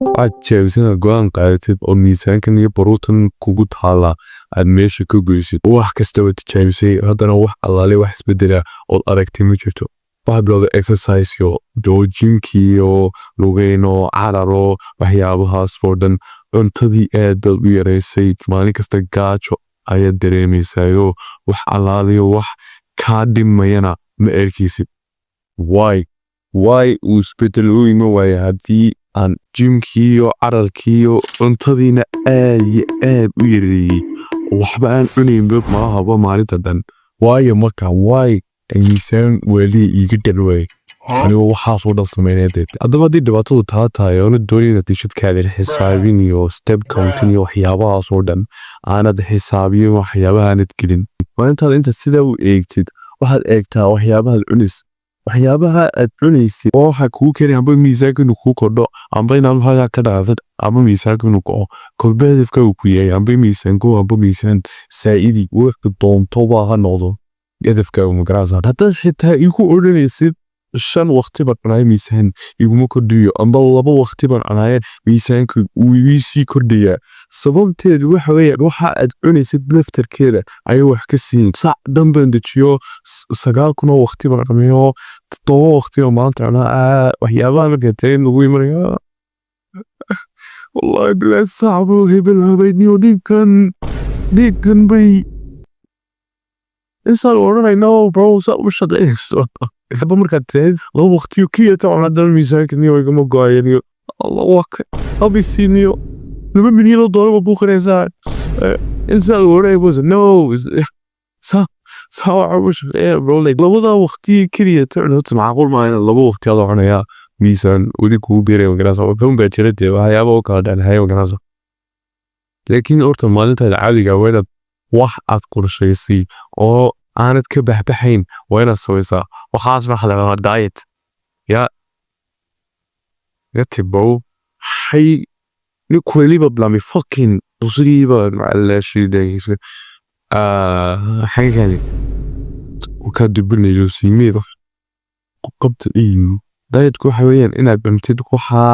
عجبسنا قوان قاعدتid oo miisaankan iyo baruurtan kugu taala aad meesha ka goysid wax kasta oo tijaabisay haddana wax allaale wax isbedela oo aragtay ma jirto waxa bilowday exercise yo joojinki iyo lugeyno cararo waxyaabahaas oo dhan cuntadii aad baad u yaraysay maalin kasta gaajo ayaad dareemaysayo wax allaale wax ka dhimayana ma erkisid why uu isbedel u yimi waayo haddii aan jimkiyo cararkiyo cuntadiina aad u yareeyay waxba aan cunaynba maahaba maalinta dhan waayo marka why miisaan wali iga dhalway anigu waxaas oo dhan sameeyay haddaba haddii dhibaatadu taa tahay oo doonayna tishadkaada xisaabin iyo step counting iyo waxyaabahaas oo dhan aanad xisaabiyin waxyaabaha aanad gelin inta sida u eegtid waxaad eegtaa waxyaabaha cunis waxyaabaha aad cunaysid oo waxa kuu keenay amba miisaanka inuu kuu kordho amba inaad waxaa ka dhacdad amba miisaanka inuu kaco kolbeedka uu ku yahay amba miisaan saa'idi wuxuu doonto baa ha noqdo edafka uma garaasa haddaad xitaa igu odhanaysid 5 waqti baan cunay miisaan iguma kordhiyo amba 2 waqti baan cunay miisaanku uu sii kordhiya sababteedu waxa weeye waxa aad cunaysid laftarkeeda ay wax ka siin sac damban dajiyo 9 waqti baan cunayo 7 waqti oo maanta cunaa waxyaabaha marka teen lagu imanayo wallahi bilaa saabo hebel habayniyo ninkan bay insan oranayno bro sa u shaqeyso إذا مركز تريد لو وقتي كي تعمل هذا الميزان كني ويقوم قايل الله وك أبي سينيو لما مني لو ضرب بكرة إنسان إنسان ورا was no سا عروش برو ليك لو ذا وقتي كذي تعمل معقول ما أنا لو وقتي هذا أنا يا ميزان ودي كوبيرة وجنازة وكم بتشرد وهاي أبغى كذا الهاي وجنازة لكن أرت مالته العادي جوالة واحد أذكر شيء سي أو aanad ka baxbaxayn waa inaad sawaysaa waxaas waxa laga wadaa diet yatibow hay ni kweliba blami fucking usiba ala shidayso xagani ka dibnayo simeedo ku qabta iyo diet ku xawayaan inaad bamtid waxa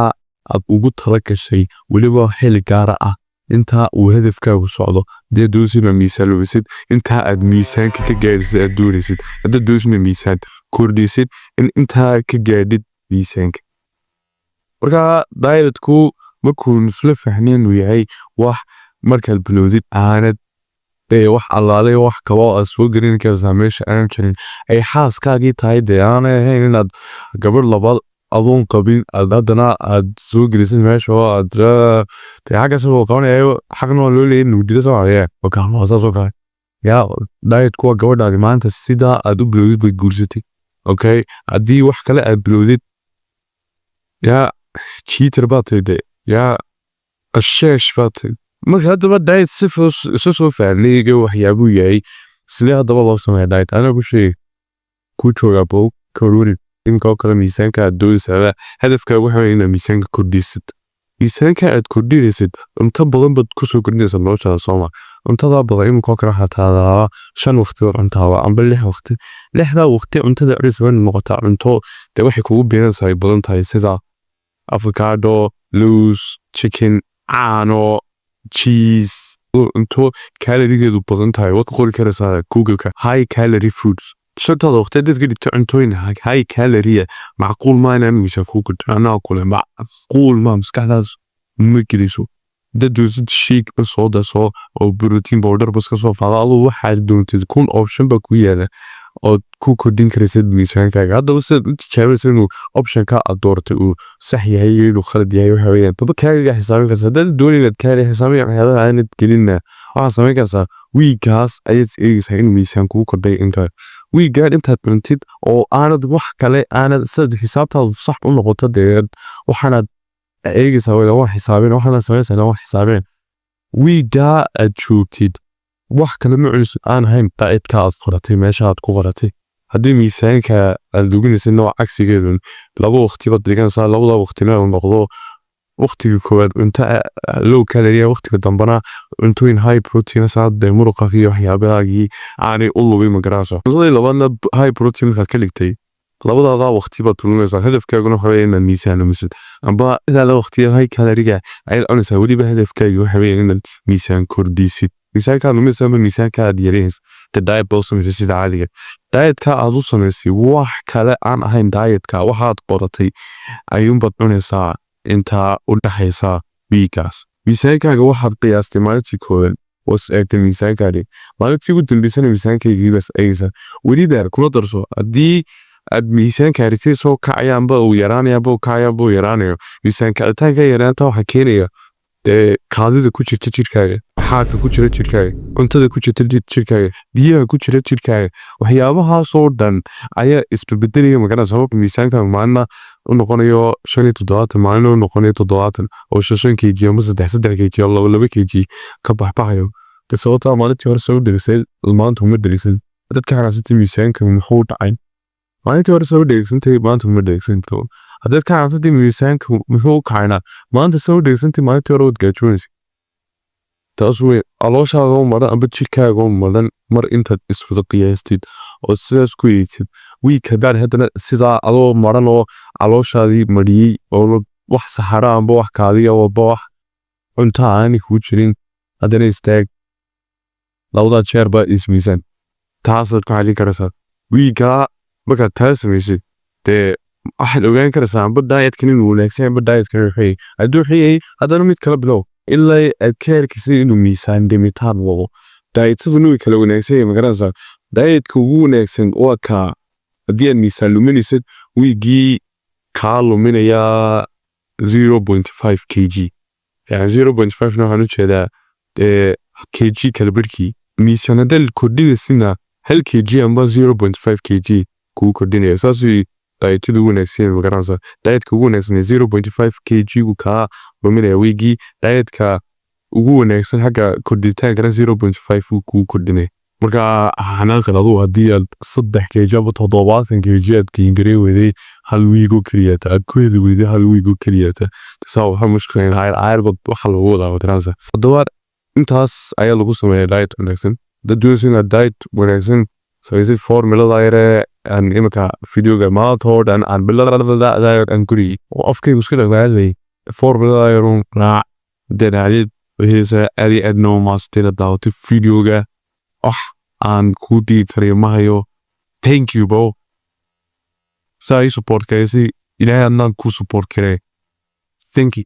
aad ugu tala gashay waliba xil gaar ah inta uu hadafkaagu socdo dee doosina miisaan lubisid inta aad miisaanka ka gaadhisid aad doonaysid hadda doosina miisaan kordhisid inta ka gaadhid miisaanka marka dietku markuu isla fahmeen uu yahay wax markaad bilowdid aanad wax allaale wax kale oo soo garin ka meesha aan jirin ay xaaskaagii tahay dee aanay ahayn inaad gabar labaad adoon qabin haddana aad soo gelisid meesha oo aad xagga soo qabanaya xaqna loo leeyahay nuudida soo haya wakaano soo kale diet kuwa gabadhaadi maanta sida aad u bilowdid bay guursatay okay haddii wax kale aad bilowdid cheater baad tahay asheesh baad tahay marka haddaba diet si soo fahmay waxyaabuu yahay sidee haddaba loo sameeyaa diet ana ku sheegay ku jooga bow kalori inka kala miisaanka aad doonaysaa hadafka waxa weeye inaad miisaanka kordhisid miisaanka aad kordhinaysid cunto badan baad ku soo kordhinaysaa noloshaada Soomaa cuntada badan inka kala hataa 5 waqti oo cuntada amba 6 waqti 6da waqti cuntada cusub noqota cunto de waxay kugu beenaysaa badan tahay sida avocado loose chicken caano cheese cunto calorie-geedu badan tahay wad qori karaysaa Google-ka high calorie foods شرط هذا وقت تدري تعطيني هاي كالورية معقول ما أنا مش أفوق أنا أقول معقول ما مسكح ناس مكريسو ده دوزد شيك بس هذا صو أو بروتين باودر بس كسو فعلا واحد دون تكون أوبشن بكوية أو كودين كريسد ميسان كذا هذا بس تشابه إنه أوبشن كأدورت وصحي هي وخالد هي وحويان طب كاري حسابي كذا ده دوني نتكاري حسابي هذا عن تكلينا سامي كذا ويكاس أيت ساين ميسان كودي إنك ويجاد أنت بنتيد أو أنا ضح كله أنا صد حسابته صح ولا غلط ده وحنا إيجي سوي له حسابين وحنا سوي له حسابين ويجا أشوتيد وح كلام عرس أنا هاي بتاعت كاس قرتي ماشي قرتي هدي ميسان كالدوجين سنوا عكس كده لو وقتي بدي كان صار لو وقتنا ونقضوا وقتي كود أنت لو كالوريا وقتي دمبنا أنتو إن هاي بروتين ساعد دمرو قفيه وحيابها يعني أولو بيمقراسة نصلي لبنا هاي بروتين كالكليكتي labada waqti baad luminaysaa hadafkaaguna waxa weeye inaad miisaanimisid amba ilaa la waqtiga hay kaloriga ay cunaysaa weliba hadafkaaga waxa weeye inaad miisaan kordhisid miisaanka luminaysaa ama miisaanka aad yareynaysa diet baa u samaysay sida caadiga dietka aad u samaysay wax kale aan ahayn dietka waxaad qoratay ayuunbaad cunaysaa intaa u dhaxaysa wiigaas miisaankaaga waxaad qiyaastay maalintii koowaad was eegtay miisaankaadii maalintii ugu dambeysana miisaankaygii bas eegaysa weli daar kula darso haddii aad miisaanka aragtida soo kacayaanba uu yaraanayaanba uu kacayaanba uu yaraanayo miisaan kacitaanka yaraanta waxaa keenaya dee kaadida ku jirta jirkaaga xaadka ku jira jirkaaga cuntada ku jirta jirkaaga biyaha ku jira jirkaaga waxyaabahaasoo dhan ayaa isbebedelaya magana sababta miisaanka maalina u noqonayo 57 maalina u noqonayo 70 oo 5 kg ama 3 kg ama 2 kg ka baxbaxayo sababta maalintii hore soo dhegsay maanta uma dhegsan dadka xaraasita miisaanka muxuu dhacay maalintii hore soo dhegsantay maanta uma dhegsanto haddaad ka xaraasita miisaanka muxuu kacayna maanta soo dhegsantay maalintii hore wad gaajoonaysa taas way alooshaada oo maran amba jirkaaga oo maran mar intaad iswada qiyaastid oo sidaas ku eegtid wiig hadaan haddana sidaa adoo maran oo alooshaadii mariyey oo wax saxara amba wax kaadiya amba wax cunta aan ku jirin haddana istaag labada jeer baa ismiisaan taasaad ku xalin karaysaa wiigaa markaad taa samaysay dee waxaad ogaan karaysaa amba dietka inuu wanaagsan amba dietka ruuxiyey hadduu xiyey haddana mid kala bilow ilaa aad ka arkaysid inuu miisaan dhimitaan wado dietada way kala wanaagsan yahay magaranaysaa dietka ugu wanaagsan waa kaa haddii aad miisaan luminaysid wiigii kaa luminayaa 0.5 kg yani 0.5 na waxaan u jeedaa kg kala barhkii miisaan haddaad kordhinaysidna 1 kg amba 0.5 kg kuu kordhinaya saasay dietada ugu wanaagsan yahay magaranaysaa dietka ugu wanaagsan 0.5 kg gu kaa luminaya wiigii dietka ugu wanaagsan xagga kordhitaankana 0.5 kuu kordhinaya marka xanaaqan aduu haddii aad 3 kg aba 70 kg aad gayngarey weyday hal wiig oo keliyata aad ku heli weyday hal wiig oo keliyata tasaa waxaa mushkilayn caayirbad waxa lagu wadaa magaranaysaa haddaba intaas ayaa lagu sameeyaa diet wanaagsan dad doonaysa inaad diet wanaagsan samaysid formulada yare aan imika videoga maanta oo dhan aan bilada aan guriyey oo afkaygu iska dhaqaaqay formulada yarun raac danaadid wixii aadi adno maastida daawata videoga aan ku dhigi karayo ma hayo thank you bro saa ii support kaysay ilaahay adnaan ku support karee thank you